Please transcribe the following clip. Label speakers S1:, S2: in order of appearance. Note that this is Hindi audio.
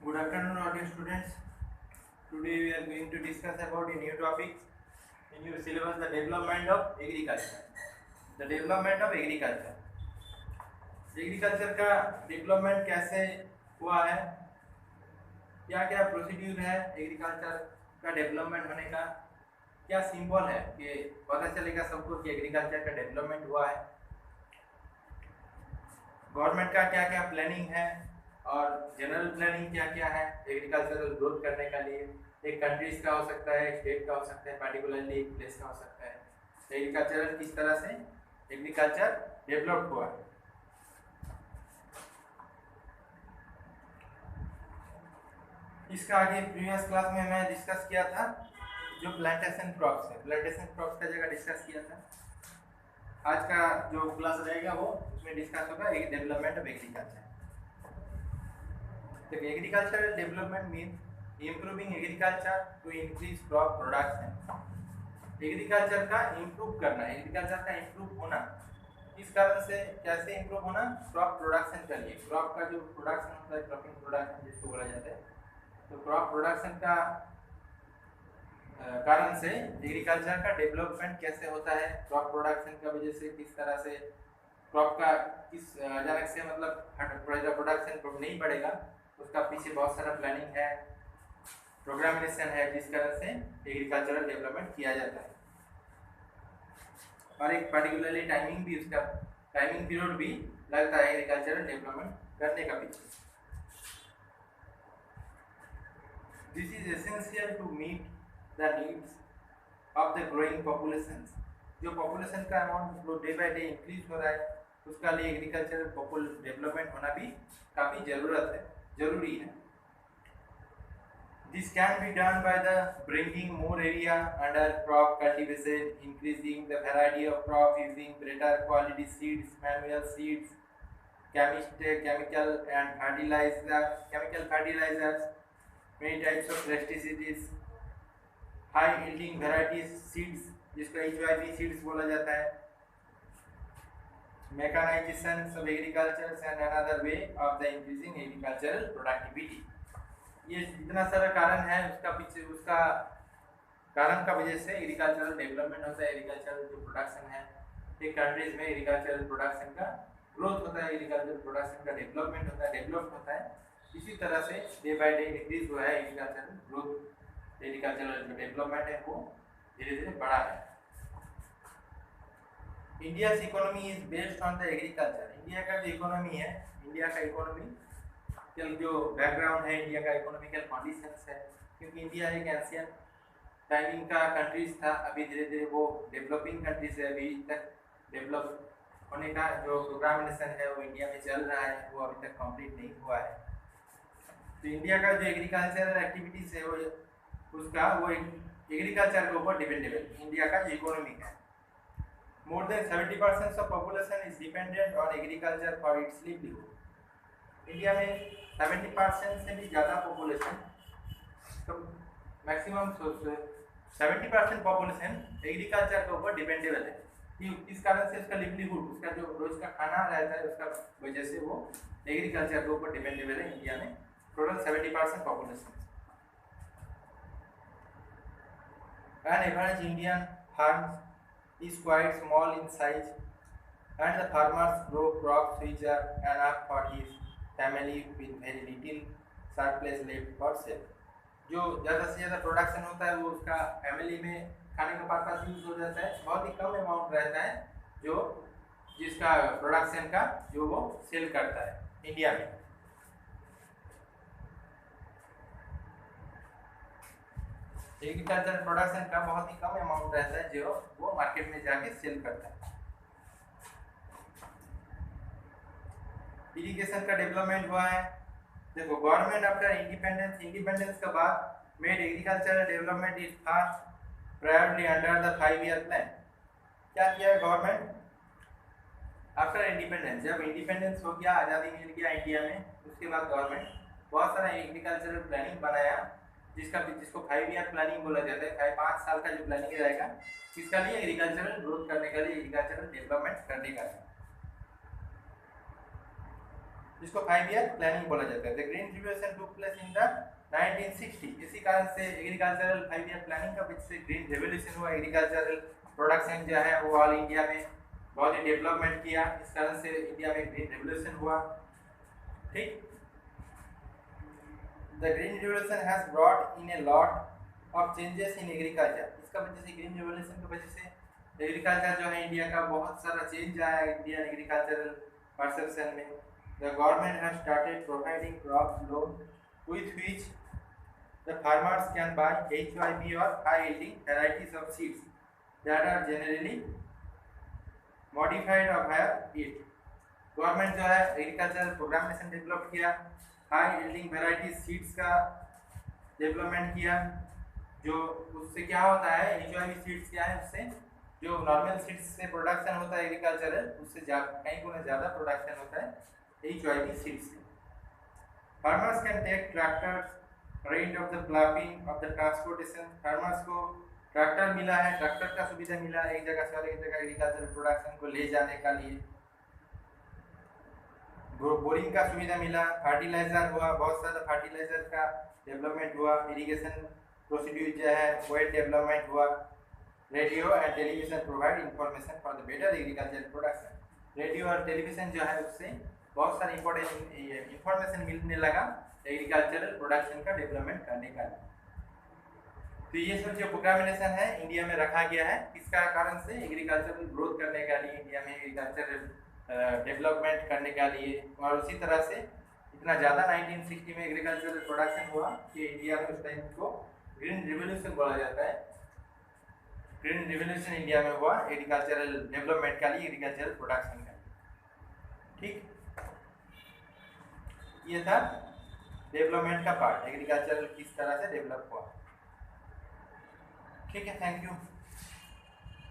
S1: Good afternoon, all dear students. Today we are going to discuss about a new topic in your syllabus, the development of agriculture. The development of agriculture. Agriculture का डेवलपमेंट कैसे हुआ है, क्या क्या प्रोसीड्यूर है एग्रीकल्चर का डेवलपमेंट होने का, क्या सिंबल है कि पता चलेगा सबको कि एग्रीकल्चर का डेवलपमेंट हुआ है, गवर्नमेंट का क्या क्या प्लानिंग है और जनरल प्लानिंग क्या क्या है एग्रीकल्चरल ग्रोथ करने का लिए। एक कंट्रीज का हो सकता है, एक स्टेट का हो सकता है, पर्टिकुलरली एक प्लेस का हो सकता है। एग्रीकल्चर किस तरह से एग्रीकल्चर डेवलप हुआ है। इसका आगे प्रीवियस क्लास में मैं डिस्कस किया था जो प्लांटेशन क्रॉप्स है, प्लांटेशन क्रॉप्स का जगह डिस्कस किया था। आज का जो क्लास रहेगा वो उसमें डिस्कस होगा डेवलपमेंट ऑफ एग्रीकल्चर। तो agricultural development mean improving agriculture to increase crop production. Agriculture का इम्प्रूव करना, एग्रीकल्चर का इम्प्रूव होना, इस कारण से कैसे इम्प्रूव होना, क्रॉप प्रोडक्शन के लिए। क्रॉप का जो प्रोडक्शन होता है, क्रॉपिंग प्रोडक्शन जिसको बोला जाता है, तो क्रॉप प्रोडक्शन का कारण से एग्रीकल्चर का डेवलपमेंट कैसे होता है, क्रॉप प्रोडक्शन की वजह से किस तरह से क्रॉप का किस अचानक से मतलब प्रोडक्शन नहीं बढ़ेगा, उसका पीछे बहुत सारा प्लानिंग है, प्रोग्रामेशन है, जिस कारण से एग्रीकल्चरल डेवलपमेंट किया जाता है। और एक पर्टिकुलरली टाइमिंग भी, उसका टाइमिंग पीरियड भी लगता है एग्रीकल्चरल डेवलपमेंट करने का पीछे। This is essential to meet the needs of the growing population. जो पॉपुलेशन का अमाउंट जो डे बाय डे इंक्रीज हो रहा है, उसका लिए एग्रीकल्चरल डेवलपमेंट होना भी काफ़ी जरूरी है। This can be done by the bringing more area under crop cultivation, increasing the variety of crop, using better quality seeds, manual seeds, chemical fertilizers, many types of pesticides, high yielding varieties seeds जिसको HYV seeds बोला जाता है, mechanization of agriculture and another way of the increasing agricultural productivity। ये जितना सारा कारण है उसका पीछे, उसका कारण का वजह से एग्रीकल्चरल डेवलपमेंट होता है। एग्रीकल्चरल जो प्रोडक्शन है एक कंट्रीज में, एग्रीकल्चरल प्रोडक्शन का ग्रोथ होता है, एग्रीकल्चरल प्रोडक्शन का डेवलपमेंट होता है, डेवलप होता है। इसी तरह से डे बाय डे इंक्रीज हुआ है एग्रीकल्चरल ग्रोथ, एग्रीकल्चरल जो डेवलपमेंट है वो धीरे धीरे बढ़ा है। India economy is based on the agriculture. India का जो इकोनॉमी है, इंडिया का इकोनॉमी जो बैकग्राउंड है, इंडिया का इकोनॉमिकल कंडीशंस है, क्योंकि इंडिया एक एशियन टाइमिंग का कंट्रीज था, अभी धीरे धीरे वो डेवलपिंग कंट्रीज है। अभी तक डेवलप होने का जो प्रोग्रामेशन है वो इंडिया में चल रहा है, वो अभी तक कंप्लीट नहीं हुआ है। तो इंडिया का जो एग्रीकल्चरल एक्टिविटीज है वो एग्रीकल्चर के ऊपर डिपेंडेबल इंडिया का इकोनॉमी है। More than 70% of population is dependent on agriculture for its livelihood. India में 70% से भी ज़्यादा पॉपुलेशन, तो मैक्सिमम 70% पॉपुलेशन एग्रीकल्चर के ऊपर डिपेंडेबल है। इस कारण से उसका लिवलीहुड, उसका जो रोज का खाना रहता है, उसका वजह से वो एग्रीकल्चर के ऊपर डिपेंडेबल है। इंडिया में total 70% population. An average Indian farm is quite small in size, and the farmers grow crops which are enough for his family with very little surplus left for sale। जो ज़्यादा से ज़्यादा प्रोडक्शन होता है वो उसका फैमिली में खाने का पर्पस यूज हो जाता है, बहुत ही कम अमाउंट रहता है जो जिसका प्रोडक्शन का जो वो सेल करता है इंडिया में। एग्रीकल्चर प्रोडक्शन का बहुत ही कम अमाउंट रहता है जो वो मार्केट में जाके सेल करता है। इरिगेशन का डेवलपमेंट हुआ है। देखो, गवर्नमेंट आफ्टर इंडिपेंडेंस के बाद made agricultural development is first priority under the 5 year plan. क्या किया है गवर्नमेंट आफ्टर इंडिपेंडेंस? जब इंडिपेंडेंस हो गया, आज़ादी मिल गया इंडिया में, उसके बाद गवर्नमेंट बहुत सारा एग्रीकल्चरल प्लानिंग बनाया, जिसको 5 ईयर प्लानिंग बोला जाता है। 5 साल का जो प्लानिंग रहेगा, किसका लिए? एग्रीकल्चरल ग्रोथ करने का लिए, एग्रीकल्चरल डेवलपमेंट करने का लिए। जिसको 5 ईयर प्लानिंग बोला जाता है। The green revolution took place in the 1960। इसी कारण से एग्रीकल्चरल 5 ईयर प्लानिंग का वजह से ग्रीन रिवोल्यूशन हुआ। एग्रीकल्चरल प्रोडक्शन जो है वो ऑल इंडिया में बहुत ही डेवलपमेंट किया, इस कारण से इंडिया में ग्रीन रिवोल्यूशन हुआ। ठीक, the green revolution has brought in a lot of changes in agriculture. इसका वजह से ग्रीन रिवोल्यूशन की वजह से एग्रीकल्चर जो है इंडिया का बहुत सारा चेंज आया इंडियन एग्रीकल्चरल परसेप्शन में। The government has started providing crop loan with which the farmers can buy HYB or high yielding varieties of seeds that are generally modified or higher yield। Government जो है एग्रीकल्चर प्रोग्रामेशन डेवलप किया, हाई यील्डिंग वैरायटी सीड्स का डेवलपमेंट किया, जो उससे क्या होता है HYB सीड्स क्या है, उससे जो नॉर्मल सीड्स से प्रोडक्शन होता है एग्रीकल्चरल उससे कहीं गुना ज़्यादा प्रोडक्शन होता है HYB सीड्स से। Farmers can take tractors, range of the ploughing of the transportation। farmers को ट्रैक्टर मिला है, ट्रैक्टर का सुविधा मिला है एक जगह से और एक जगह एग्रीकल्चर प्रोडक्शन को ले जाने का लिए। बोरिंग का सुविधा मिला, फर्टिलाइजर हुआ, बहुत सारा फर्टिलाइजर का डेवलपमेंट हुआ, इरिगेशन प्रोसीड्यूर जो है वो डेवलपमेंट हुआ। Radio and television provide information for the better agriculture production. Radio और टेलीविजन जो है उससे बहुत सारी इंपॉर्टेंट इंफॉर्मेशन मिलने लगा एग्रीकल्चरल प्रोडक्शन का डेवलपमेंट करने का। तो ये सब जो प्रोग्रामेशन है इंडिया में रखा गया है, इसका कारण से एग्रीकल्चरल ग्रोथ करने का लिए, इंडिया में एग्रीकल्चरल डेवलपमेंट करने का लिए। और उसी तरह से इतना ज़्यादा 1960 में एग्रीकल्चरल प्रोडक्शन हुआ कि इंडिया में उस टाइम को ग्रीन रिवोल्यूशन बोला जाता है। ग्रीन रिवोल्यूशन इंडिया में हुआ एग्रीकल्चरल डेवलपमेंट का लिए, एग्रीकल्चरल प्रोडक्शन का। ठीक, ये था डेवलपमेंट का पार्ट, एग्रीकल्चरल किस तरह से डेवलप हुआ। ठीक है, थैंक यू।